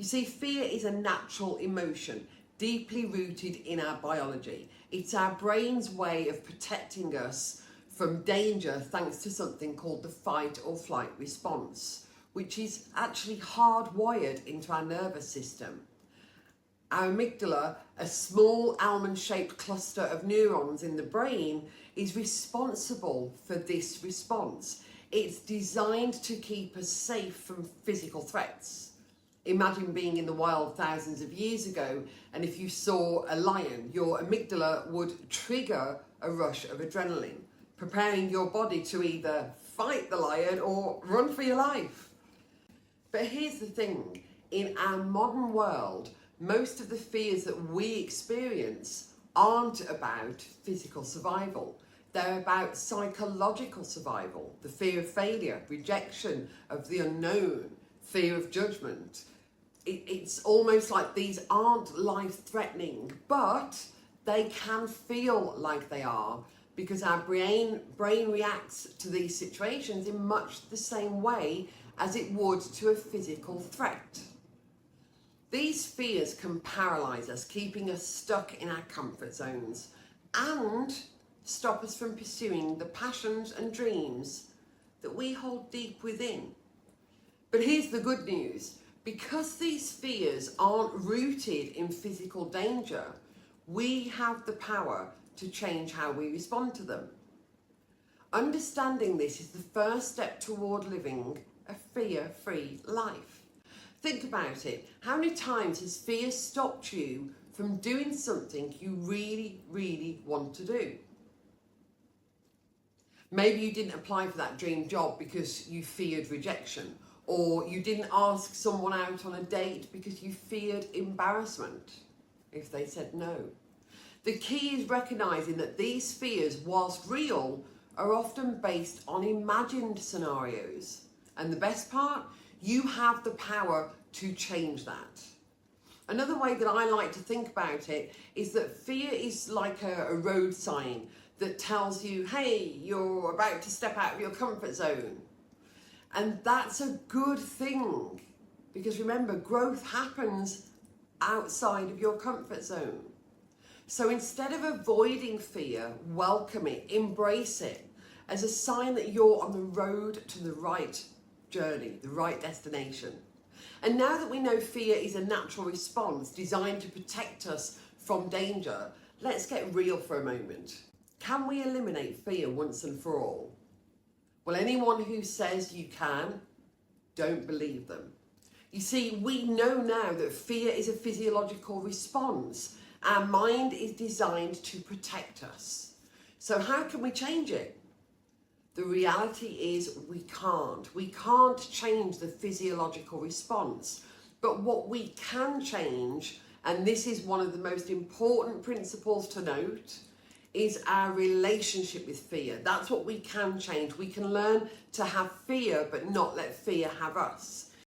You see, fear is a natural emotion, deeply rooted in our biology. It's our brain's way of protecting us from danger thanks to something called the fight or flight response, which is actually hardwired into our nervous system. Our amygdala, a small almond-shaped cluster of neurons in the brain, is responsible for this response. It's designed to keep us safe from physical threats. Imagine being in the wild thousands of years ago, and if you saw a lion, your amygdala would trigger a rush of adrenaline, preparing your body to either fight the lion or run for your life. But here's the thing, in our modern world, most of the fears that we experience aren't about physical survival. They're about psychological survival, the fear of failure, rejection of the unknown, fear of judgment. It's almost like these aren't life-threatening, but they can feel like they are because our brain reacts to these situations in much the same way as it would to a physical threat. These fears can paralyze us, keeping us stuck in our comfort zones and stop us from pursuing the passions and dreams that we hold deep within. But here's the good news. Because these fears aren't rooted in physical danger, we have the power to change how we respond to them. Understanding this is the first step toward living a fear-free life. Think about it. How many times has fear stopped you from doing something you really, really want to do? Maybe you didn't apply for that dream job because you feared rejection, or you didn't ask someone out on a date because you feared embarrassment if they said no. The key is recognizing that these fears, whilst real, are often based on imagined scenarios. And the best part, you have the power to change that. Another way that I like to think about it is that fear is like a road sign that tells you, hey, you're about to step out of your comfort zone. And that's a good thing, because remember, growth happens outside of your comfort zone. So instead of avoiding fear, welcome it, embrace it as a sign that you're on the road to the right journey, the right destination. And now that we know fear is a natural response designed to protect us from danger, let's get real for a moment. Can we eliminate fear once and for all? Well, anyone who says you can, don't believe them. You see, we know now that fear is a physiological response. Our mind is designed to protect us. So how can we change it? The reality is we can't. We can't change the physiological response. But what we can change, and this is one of the most important principles to note, is our relationship with fear. That's what we can change. We can learn to have fear, but not let fear have us.